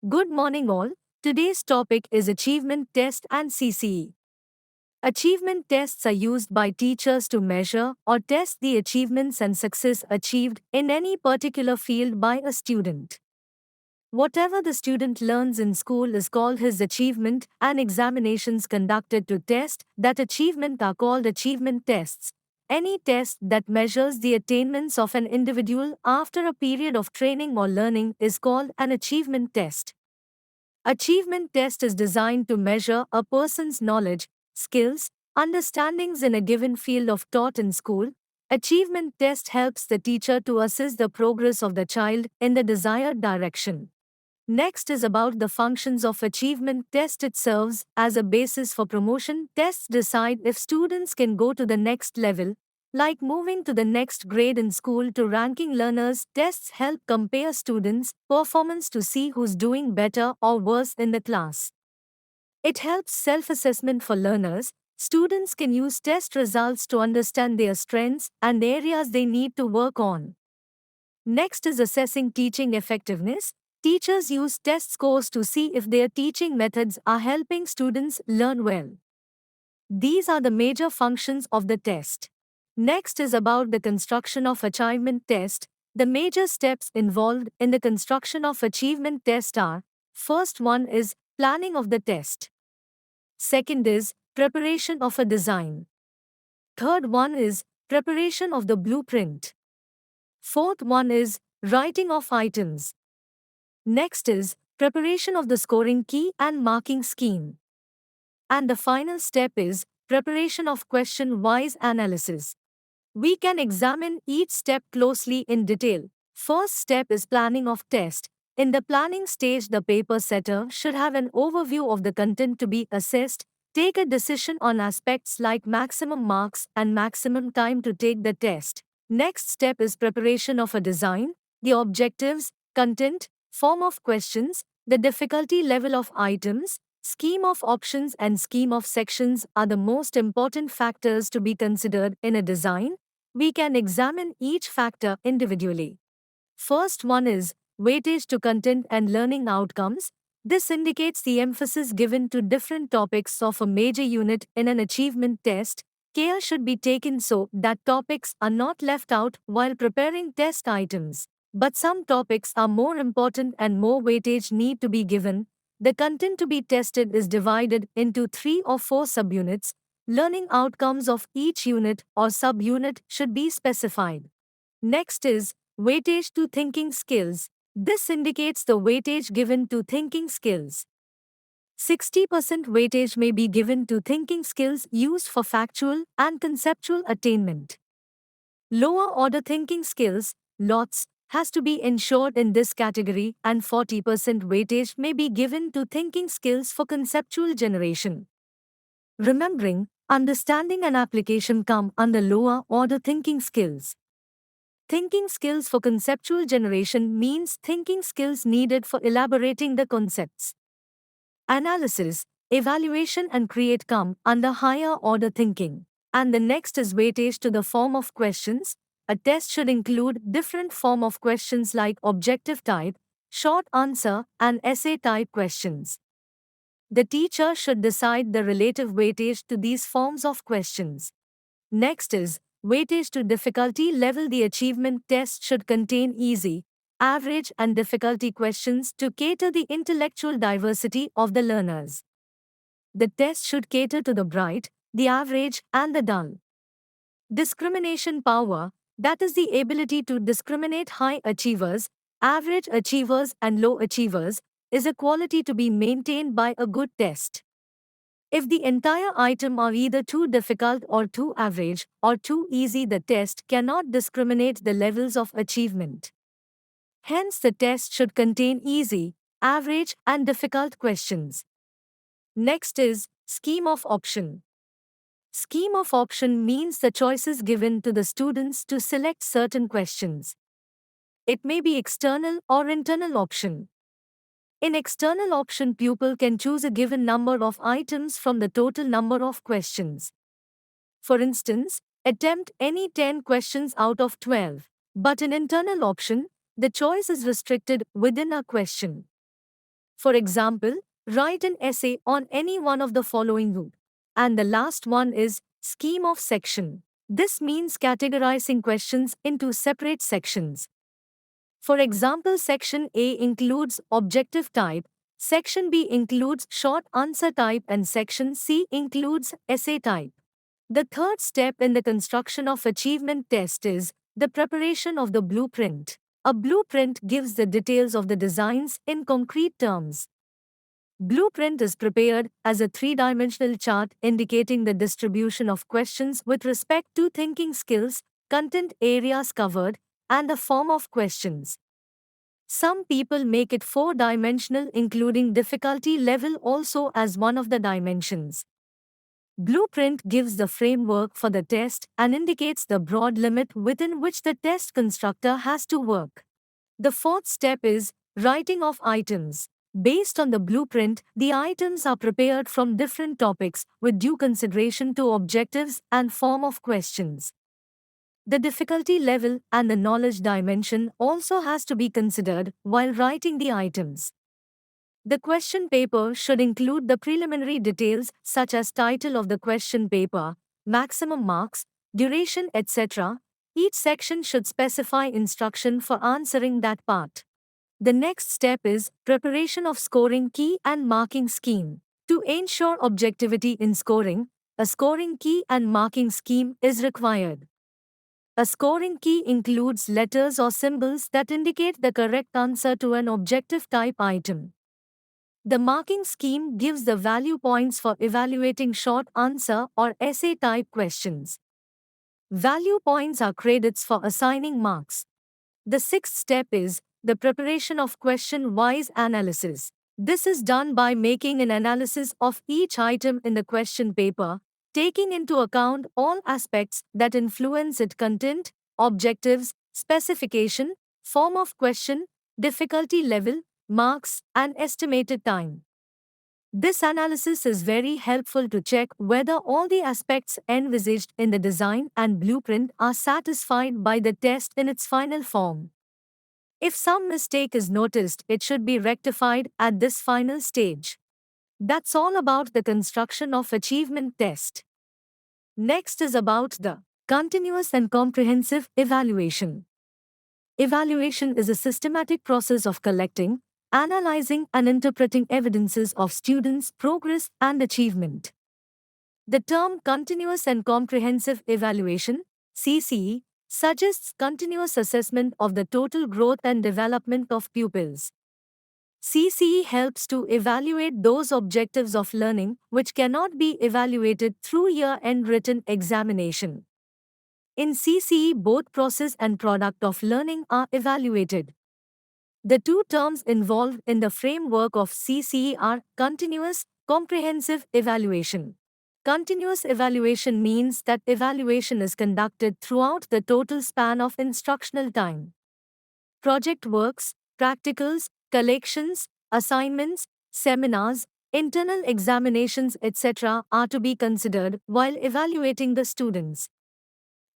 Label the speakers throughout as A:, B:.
A: Good morning, all. Today's topic is Achievement Test and CCE. Achievement tests are used by teachers to measure or test the achievements and success achieved in any particular field by a student. Whatever the student learns in school is called his achievement, and examinations conducted to test that achievement are called achievement tests. Any test that measures the attainments of an individual after a period of training or learning is called an achievement test. Achievement test is designed to measure a person's knowledge, skills, understandings in a given field of taught in school. Achievement test helps the teacher to assess the progress of the child in the desired direction. Next is about the functions of achievement test. It serves as a basis for promotion. Tests decide if students can go to the next level, like moving to the next grade in school. To ranking learners, tests help compare students' performance to see who's doing better or worse in the class. It helps self-assessment for learners. Students can use test results to understand their strengths and areas they need to work on. Next is assessing teaching effectiveness. Teachers use test scores to see if their teaching methods are helping students learn well. These are the major functions of the test. Next is about the construction of achievement test. The major steps involved in the construction of achievement test are: first one is planning of the test. Second is preparation of a design. Third one is preparation of the blueprint. Fourth one is writing of items. Next is preparation of the scoring key and marking scheme. And the final step is preparation of question-wise analysis. We can examine each step closely in detail. First step is planning of test. In the planning stage, the paper setter should have an overview of the content to be assessed, take a decision on aspects like maximum marks and maximum time to take the test. Next step is preparation of a design. The objectives, content, form of questions, the difficulty level of items, scheme of options and scheme of sections are the most important factors to be considered in a design. We can examine each factor individually. First one is weightage to content and learning outcomes. This indicates the emphasis given to different topics of a major unit in an achievement test. Care should be taken so that topics are not left out while preparing test items. But some topics are more important and more weightage need to be given. The content to be tested is divided into 3 or 4 subunits. Learning outcomes of each unit or subunit should be specified. Next is weightage to thinking skills. This indicates the weightage given to thinking skills. 60% weightage may be given to thinking skills used for factual and conceptual attainment. Lower order thinking skills, lots, has to be ensured in this category, and 40% weightage may be given to thinking skills for conceptual generation. Remembering, understanding and application come under lower order thinking skills. Thinking skills for conceptual generation means thinking skills needed for elaborating the concepts. Analysis, evaluation and create come under higher order thinking. And the next is weightage to the form of questions. A test should include different form of questions like objective type, short answer, and essay type questions. The teacher should decide the relative weightage to these forms of questions. Next is weightage to difficulty level. The achievement test should contain easy, average, and difficulty questions to cater the intellectual diversity of the learners. The test should cater to the bright, the average, and the dull. Discrimination power, that is the ability to discriminate high achievers, average achievers, and low achievers, is a quality to be maintained by a good test. If the entire item are either too difficult or too average or too easy, the test cannot discriminate the levels of achievement. Hence, the test should contain easy, average, and difficult questions. Next is scheme of option. Scheme of option means the choices given to the students to select certain questions. It may be external or internal option. In external option, pupil can choose a given number of items from the total number of questions. For instance, attempt any 10 questions out of 12. But in internal option, the choice is restricted within a question. For example, write an essay on any one of the following root. And the last one is scheme of section. This means categorizing questions into separate sections. For example, section A includes objective type, section B includes short answer type, and section C includes essay type. The third step in the construction of achievement test is the preparation of the blueprint. A blueprint gives the details of the designs in concrete terms. Blueprint is prepared as a three-dimensional chart indicating the distribution of questions with respect to thinking skills, content areas covered, and the form of questions. Some people make it four-dimensional, including difficulty level also as one of the dimensions. Blueprint gives the framework for the test and indicates the broad limit within which the test constructor has to work. The fourth step is writing of items. Based on the blueprint, the items are prepared from different topics with due consideration to objectives and form of questions. The difficulty level and the knowledge dimension also has to be considered while writing the items. The question paper should include the preliminary details such as title of the question paper, maximum marks, duration, etc. Each section should specify instruction for answering that part. The next step is preparation of scoring key and marking scheme. To ensure objectivity in scoring, a scoring key and marking scheme is required. A scoring key includes letters or symbols that indicate the correct answer to an objective type item. The marking scheme gives the value points for evaluating short answer or essay type questions. Value points are credits for assigning marks. The sixth step is the preparation of question-wise analysis. This is done by making an analysis of each item in the question paper, taking into account all aspects that influence its content, objectives, specification, form of question, difficulty level, marks, and estimated time. This analysis is very helpful to check whether all the aspects envisaged in the design and blueprint are satisfied by the test in its final form. If some mistake is noticed, it should be rectified at this final stage. That's all about the construction of achievement test. Next is about the continuous and comprehensive evaluation. Evaluation is a systematic process of collecting, analyzing and interpreting evidences of students' progress and achievement. The term continuous and comprehensive evaluation, CCE, suggests continuous assessment of the total growth and development of pupils. CCE helps to evaluate those objectives of learning which cannot be evaluated through year-end written examination. In CCE, both process and product of learning are evaluated. The two terms involved in the framework of CCE are continuous, comprehensive evaluation. Continuous evaluation means that evaluation is conducted throughout the total span of instructional time. Project works, practicals, collections, assignments, seminars, internal examinations, etc. are to be considered while evaluating the students.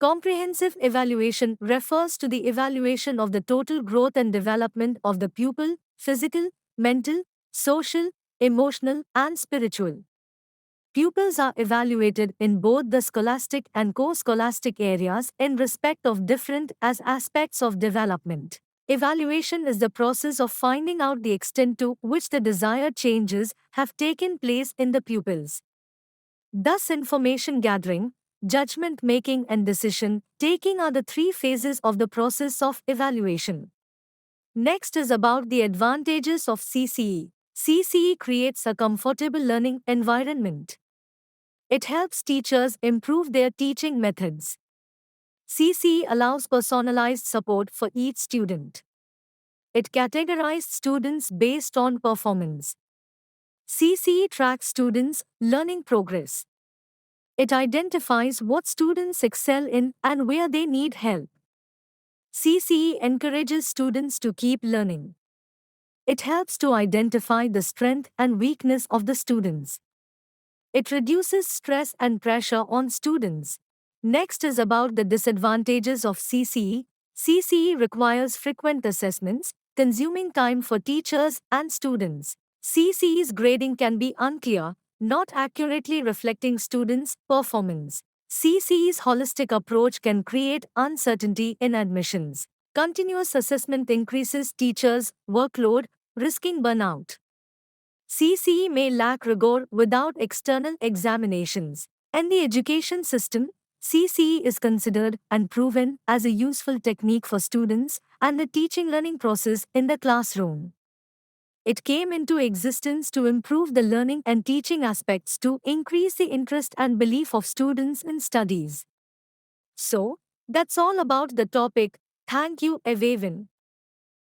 A: Comprehensive evaluation refers to the evaluation of the total growth and development of the pupil, physical, mental, social, emotional, and spiritual. Pupils are evaluated in both the scholastic and co-scholastic areas in respect of different as aspects of development. Evaluation is the process of finding out the extent to which the desired changes have taken place in the pupils. Thus, information gathering, judgment making, and decision taking are the three phases of the process of evaluation. Next is about the advantages of CCE. CCE creates a comfortable learning environment. It helps teachers improve their teaching methods. CCE allows personalized support for each student. It categorizes students based on performance. CCE tracks students' learning progress. It identifies what students excel in and where they need help. CCE encourages students to keep learning. It helps to identify the strength and weakness of the students. It reduces stress and pressure on students. Next is about the disadvantages of CCE. CCE requires frequent assessments, consuming time for teachers and students. CCE's grading can be unclear, not accurately reflecting students' performance. CCE's holistic approach can create uncertainty in admissions. Continuous assessment increases teachers' workload, risking burnout. CCE may lack rigor without external examinations. In the education system, CCE is considered and proven as a useful technique for students and the teaching learning process in the classroom. It came into existence to improve the learning and teaching aspects to increase the interest and belief of students in studies. So, that's all about the topic. Thank you, Evavin.